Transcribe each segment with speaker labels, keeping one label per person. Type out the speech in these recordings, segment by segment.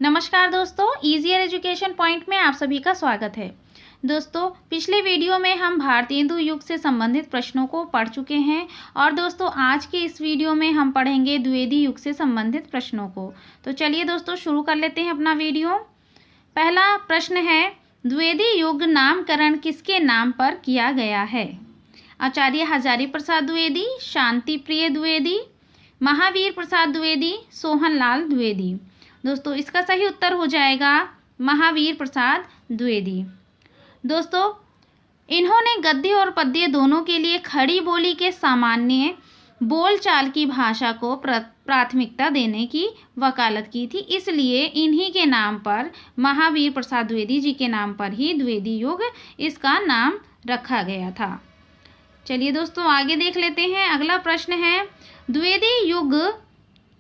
Speaker 1: नमस्कार दोस्तों, easier education point में आप सभी का स्वागत है। दोस्तों, पिछले वीडियो में हम भारतेंदु युग से संबंधित प्रश्नों को पढ़ चुके हैं और दोस्तों आज के इस वीडियो में हम पढ़ेंगे द्विवेदी युग से संबंधित प्रश्नों को। तो चलिए दोस्तों शुरू कर लेते हैं अपना वीडियो। पहला प्रश्न है, द्विवेदी युग नामकरण किसके नाम पर किया गया है? आचार्य हजारी प्रसाद द्विवेदी, शांति प्रिय द्विवेदी, महावीर प्रसाद द्विवेदी, सोहनलाल द्विवेदी। दोस्तों इसका सही उत्तर हो जाएगा महावीर प्रसाद द्विवेदी। दोस्तों इन्होंने गद्य और पद्य दोनों के लिए खड़ी बोली के सामान्य बोलचाल की भाषा को प्राथमिकता देने की वकालत की थी, इसलिए इन्हीं के नाम पर महावीर प्रसाद द्विवेदी जी के नाम पर ही द्विवेदी युग इसका नाम रखा गया था। चलिए दोस्तों आगे देख लेते हैं। अगला प्रश्न है, द्विवेदी युग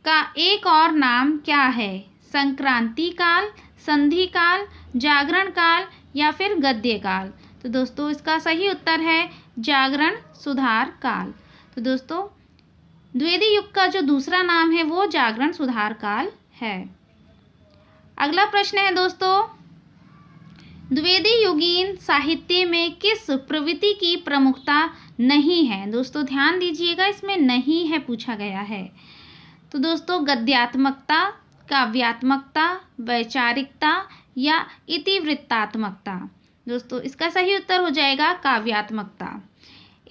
Speaker 1: का एक और नाम क्या है? संक्रांति काल, संधि काल, जागरण काल या फिर गद्य काल? तो दोस्तों इसका सही उत्तर है जागरण सुधार काल। तो दोस्तों द्विवेदी युग का जो दूसरा नाम है वो जागरण सुधार काल है। अगला प्रश्न है दोस्तों, द्विवेदी युगीन साहित्य में किस प्रवृत्ति की प्रमुखता नहीं है? दोस्तों ध्यान दीजिएगा, इसमें नहीं है पूछा गया है। तो दोस्तों गद्यात्मकता, काव्यात्मकता, वैचारिकता या इतिवृत्तात्मकता? दोस्तों इसका सही उत्तर हो जाएगा काव्यात्मकता।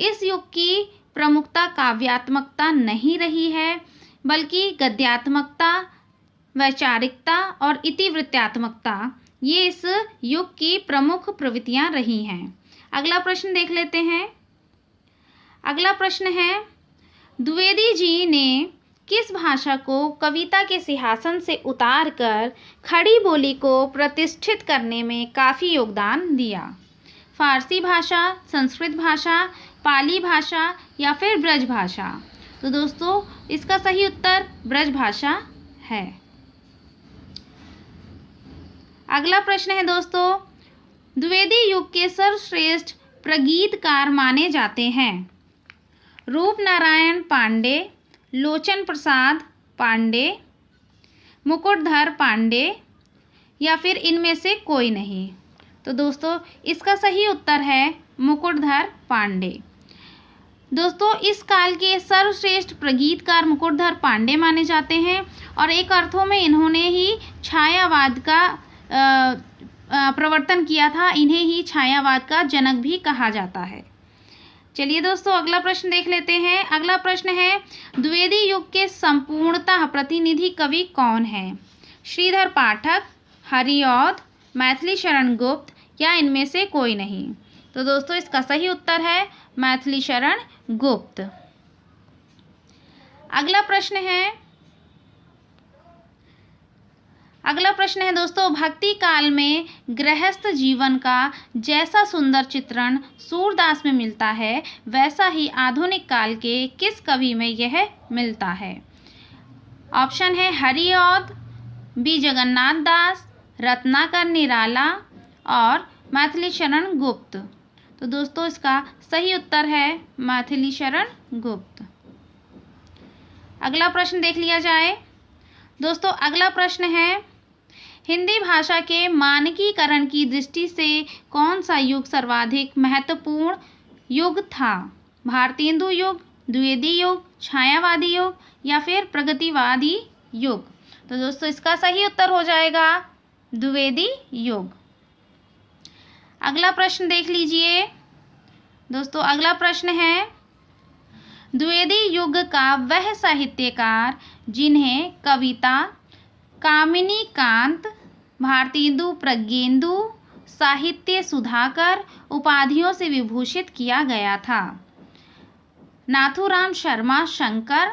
Speaker 1: इस युग की प्रमुखता काव्यात्मकता नहीं रही है, बल्कि गद्यात्मकता, वैचारिकता और इतिवृत्तात्मकता ये इस युग की प्रमुख प्रवृत्तियां रही हैं। अगला प्रश्न देख लेते हैं। अगला प्रश्न है, द्विवेदी जी ने किस भाषा को कविता के सिंहासन से उतारकर खड़ी बोली को प्रतिष्ठित करने में काफ़ी योगदान दिया? फारसी भाषा, संस्कृत भाषा, पाली भाषा या फिर ब्रज भाषा? तो दोस्तों इसका सही उत्तर ब्रज भाषा है। अगला प्रश्न है दोस्तों, द्विवेदी युग के सर्वश्रेष्ठ प्रगीतकार माने जाते हैं? रूपनारायण पांडे, लोचन प्रसाद पांडे, मुकुटधर पांडे या फिर इनमें से कोई नहीं? तो दोस्तों इसका सही उत्तर है मुकुटधर पांडे। दोस्तों इस काल के सर्वश्रेष्ठ प्रगीतकार मुकुटधर पांडे माने जाते हैं और एक अर्थों में इन्होंने ही छायावाद का प्रवर्तन किया था। इन्हें ही छायावाद का जनक भी कहा जाता है। चलिए दोस्तों अगला प्रश्न देख लेते हैं। अगला प्रश्न है, द्विवेदी युग के संपूर्णतः प्रतिनिधि कवि कौन है? श्रीधर पाठक, हरिऔध, मैथिली शरण गुप्त या इनमें से कोई नहीं? तो दोस्तों इसका सही उत्तर है मैथिली शरण गुप्त। अगला प्रश्न है दोस्तों, भक्ति काल में गृहस्थ जीवन का जैसा सुंदर चित्रण सूरदास में मिलता है, वैसा ही आधुनिक काल के किस कवि में यह मिलता है? ऑप्शन है हरिऔध, बी जगन्नाथ दास, रत्नाकर निराला और मैथिली शरण गुप्त। तो दोस्तों इसका सही उत्तर है मैथिली शरण गुप्त। अगला प्रश्न देख लिया जाए। दोस्तों अगला प्रश्न है, हिंदी भाषा के मानकीकरण की दृष्टि से कौन सा युग सर्वाधिक महत्वपूर्ण युग था? भारतेंदु युग, द्विवेदी युग, छायावादी युग या फिर प्रगतिवादी युग? तो दोस्तों इसका सही उत्तर हो जाएगा द्विवेदी युग। अगला प्रश्न देख लीजिए। दोस्तों अगला प्रश्न है, द्विवेदी युग का वह साहित्यकार जिन्हें कविता कामिनी कांत, भारतेंदु प्रज्ञेंदु, साहित्य सुधाकर उपाधियों से विभूषित किया गया था? नाथूराम शर्मा शंकर,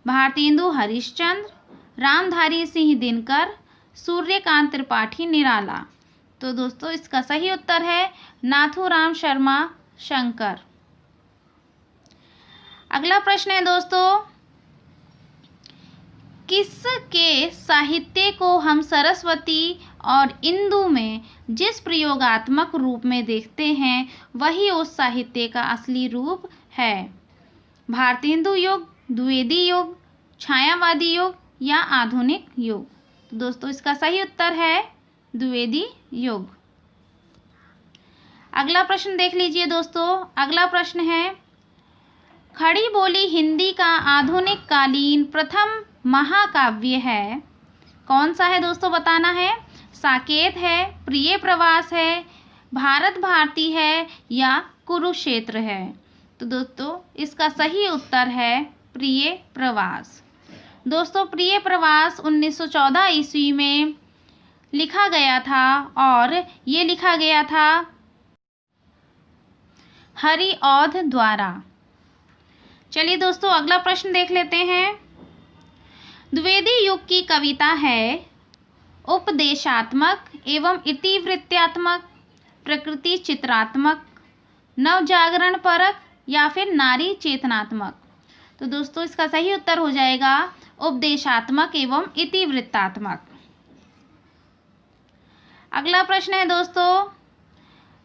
Speaker 1: भारतेंदु हरिश्चंद्र, रामधारी सिंह दिनकर, सूर्यकांत त्रिपाठी निराला? तो दोस्तों इसका सही उत्तर है नाथूराम शर्मा शंकर। अगला प्रश्न है दोस्तों, किसके साहित्य को हम सरस्वती और इंदु में जिस प्रयोगात्मक रूप में देखते हैं वही उस साहित्य का असली रूप है? भारतेंदु युग, द्विवेदी युग, छायावादी युग या आधुनिक युग? तो दोस्तों इसका सही उत्तर है द्विवेदी युग। अगला प्रश्न देख लीजिए दोस्तों। अगला प्रश्न है, खड़ी बोली हिंदी का आधुनिक कालीन प्रथम महाकाव्य है, कौन सा है दोस्तों, बताना है। साकेत है, प्रिय प्रवास है, भारत भारती है या कुरुक्षेत्र है। तो दोस्तों इसका सही उत्तर है प्रिय प्रवास। दोस्तों प्रिय प्रवास 1914 ईस्वी में लिखा गया था और ये लिखा गया था हरिऔध द्वारा। चलिए दोस्तों अगला प्रश्न देख लेते हैं। द्विवेदी युग की कविता है उपदेशात्मक एवं इतिवृत्त्यात्मक, प्रकृति चित्रात्मक, नवजागरण परक या फिर नारी चेतनात्मक। तो दोस्तों इसका सही उत्तर हो जाएगा उपदेशात्मक एवं इतिवृत्तात्मक। अगला प्रश्न है दोस्तों,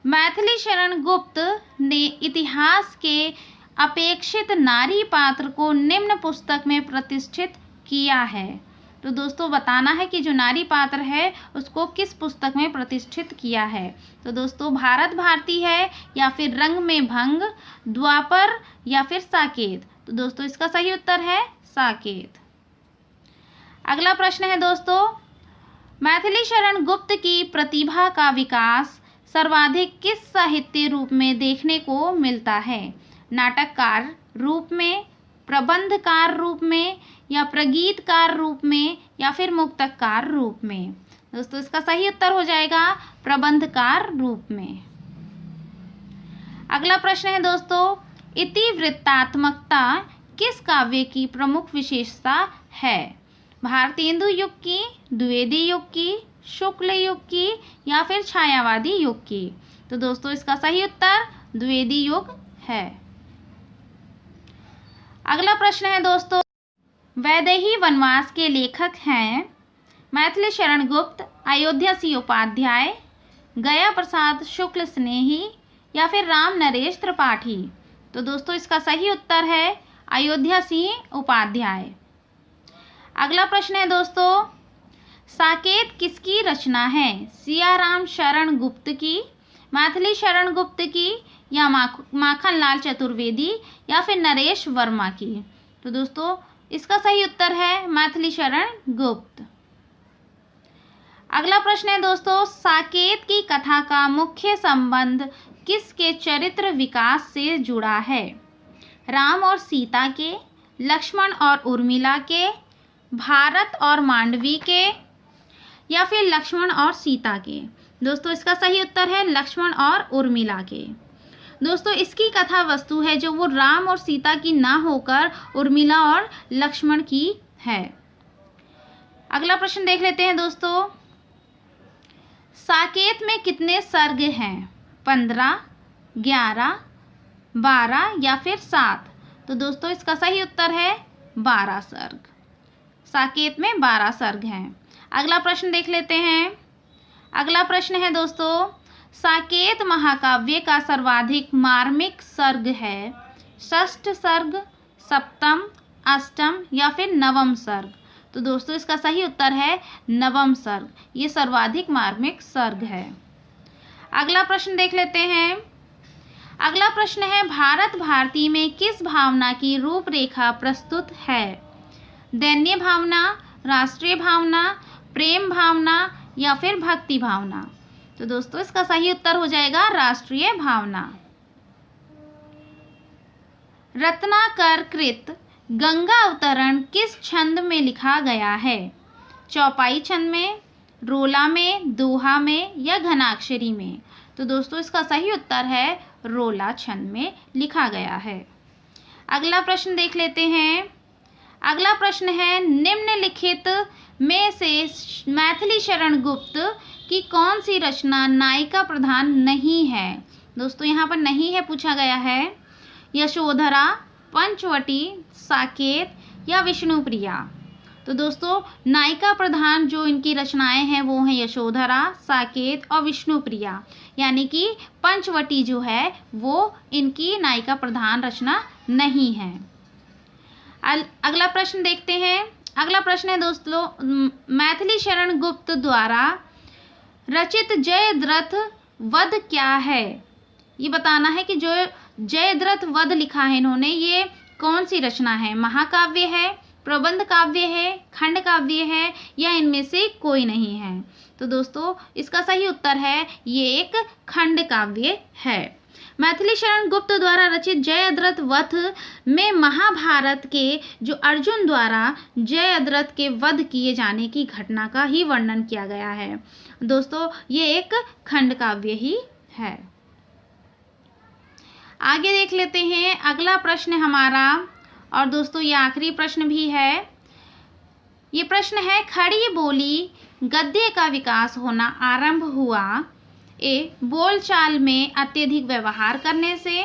Speaker 1: मैथिली शरण गुप्त ने इतिहास के अपेक्षित नारी पात्र को निम्न पुस्तक में प्रतिष्ठित किया है। तो दोस्तों बताना है कि जो नारी पात्र है उसको किस पुस्तक में प्रतिष्ठित किया है। तो दोस्तों भारत भारती है या फिर रंग में भंग, द्वापर या फिर साकेत। तो दोस्तों इसका सही उत्तर है साकेत। अगला प्रश्न है दोस्तों, मैथिली शरण गुप्त की प्रतिभा का विकास सर्वाधिक किस साहित्य रूप में देखने को मिलता है। नाटककार रूप में, प्रबंधकार रूप में या प्रगीतकार रूप में या फिर मुक्तकार रूप में। दोस्तों इसका सही उत्तर हो जाएगा प्रबंधकार रूप में। अगला प्रश्न है दोस्तों, इतिवृत्तात्मकता किस काव्य की प्रमुख विशेषता है। भारतेंदु युग की, द्विवेदी युग की, शुक्ल युग की या फिर छायावादी युग की। तो दोस्तों इसका सही उत्तर द्विवेदी युग है। अगला प्रश्न है दोस्तों, वैदेही वनवास के लेखक हैं मैथिली शरण गुप्त, अयोध्या सिंह उपाध्याय, गया प्रसाद शुक्ल स्नेही या फिर राम नरेश त्रिपाठी। तो दोस्तों इसका सही उत्तर है अयोध्या सिंह उपाध्याय। अगला प्रश्न है दोस्तों, साकेत किसकी रचना है। सियाराम शरण गुप्त की, मैथिली शरण गुप्त की या माखनलाल चतुर्वेदी या फिर नरेश वर्मा की। तो दोस्तों इसका सही उत्तर है मैथिली शरण गुप्त। अगला प्रश्न है दोस्तों, साकेत की कथा का मुख्य संबंध किसके चरित्र विकास से जुड़ा है। राम और सीता के, लक्ष्मण और उर्मिला के, भारत और मांडवी के या फिर लक्ष्मण और सीता के। दोस्तों इसका सही उत्तर है लक्ष्मण और उर्मिला के। दोस्तों इसकी कथा वस्तु है जो वो राम और सीता की ना होकर उर्मिला और लक्ष्मण की है। अगला प्रश्न देख लेते हैं दोस्तों, साकेत में कितने सर्ग हैं। 15, 11, 12 या फिर 7। तो दोस्तों इसका सही उत्तर है 12 सर्ग। साकेत में 12 सर्ग हैं। अगला प्रश्न देख लेते हैं। अगला प्रश्न है दोस्तों, साकेत महाकाव्य का सर्वाधिक मार्मिक सर्ग है। षष्ठ सर्ग, सप्तम, अष्टम या फिर नवम सर्ग। तो दोस्तों इसका सही उत्तर है नवम सर्ग, ये सर्वाधिक मार्मिक सर्ग है। अगला प्रश्न देख लेते हैं। अगला प्रश्न है, भारत भारती में किस भावना की रूपरेखा प्रस्तुत है। दैन्य भावना, राष्ट्रीय भावना, प्रेम भावना या फिर भक्ति भावना। तो दोस्तों इसका सही उत्तर हो जाएगा राष्ट्रीय भावना। रत्नाकर कृत गंगा अवतरण किस छंद में लिखा गया है। चौपाई छंद में, रोला में, दोहा में या घनाक्षरी में। तो दोस्तों इसका सही उत्तर है रोला छंद में लिखा गया है। अगला प्रश्न देख लेते हैं। अगला प्रश्न है, निम्नलिखित में से मैथिली शरण गुप्त की कौन सी रचना नायिका प्रधान नहीं है। दोस्तों यहाँ पर नहीं है पूछा गया है। यशोधरा, पंचवटी, साकेत या विष्णुप्रिया। तो दोस्तों नायिका प्रधान जो इनकी रचनाएं हैं वो हैं यशोधरा, साकेत और विष्णुप्रिया, यानी कि पंचवटी जो है वो इनकी नायिका प्रधान रचना नहीं है। अगला प्रश्न देखते हैं। अगला प्रश्न है दोस्तों, मैथिली शरण गुप्त द्वारा रचित जयद्रथ वध क्या है। ये बताना है कि जो जयद्रथ वध लिखा है इन्होंने, ये कौन सी रचना है। महाकाव्य है, प्रबंध काव्य है, खंड काव्य है, या इनमें से कोई नहीं है। तो दोस्तों इसका सही उत्तर है ये एक खंड काव्य है। मैथिली शरण गुप्त द्वारा रचित जयद्रथ वध में महाभारत के जो अर्जुन द्वारा जयद्रथ के वध किए जाने की घटना का ही वर्णन किया गया है। दोस्तों ये एक खंड काव्य ही है। आगे देख लेते हैं अगला प्रश्न हमारा, और दोस्तों ये आखिरी प्रश्न भी है। ये प्रश्न है, खड़ी बोली गद्य का विकास होना आरंभ हुआ बोलचाल में अत्यधिक व्यवहार करने से,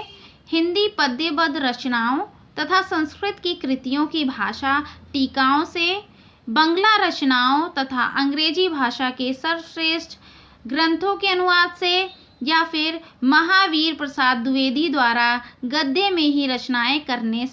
Speaker 1: हिंदी पद्यबद्ध रचनाओं तथा संस्कृत की कृतियों की भाषा टीकाओं से, बंगला रचनाओं तथा अंग्रेजी भाषा के सर्वश्रेष्ठ ग्रंथों के अनुवाद से, या फिर महावीर प्रसाद द्विवेदी द्वारा गद्य में ही रचनाएं करने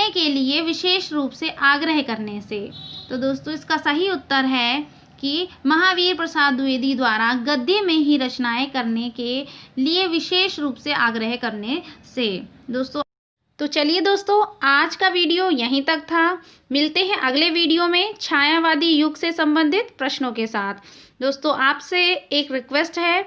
Speaker 1: के लिए विशेष रूप से आग्रह करने से। तो दोस्तों इसका सही उत्तर है कि महावीर प्रसाद द्विवेदी द्वारा गद्य में ही रचनाएं करने के लिए विशेष रूप से आग्रह करने से। दोस्तों तो चलिए दोस्तों आज का वीडियो यहीं तक था। मिलते हैं अगले वीडियो में छायावादी युग से संबंधित प्रश्नों के साथ। दोस्तों आपसे एक रिक्वेस्ट है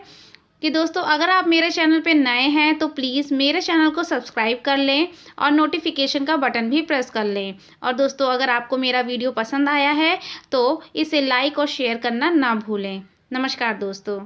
Speaker 1: कि दोस्तों अगर आप मेरे चैनल पे नए हैं तो प्लीज़ मेरे चैनल को सब्सक्राइब कर लें और नोटिफिकेशन का बटन भी प्रेस कर लें। और दोस्तों अगर आपको मेरा वीडियो पसंद आया है तो इसे लाइक और शेयर करना ना भूलें। नमस्कार दोस्तों।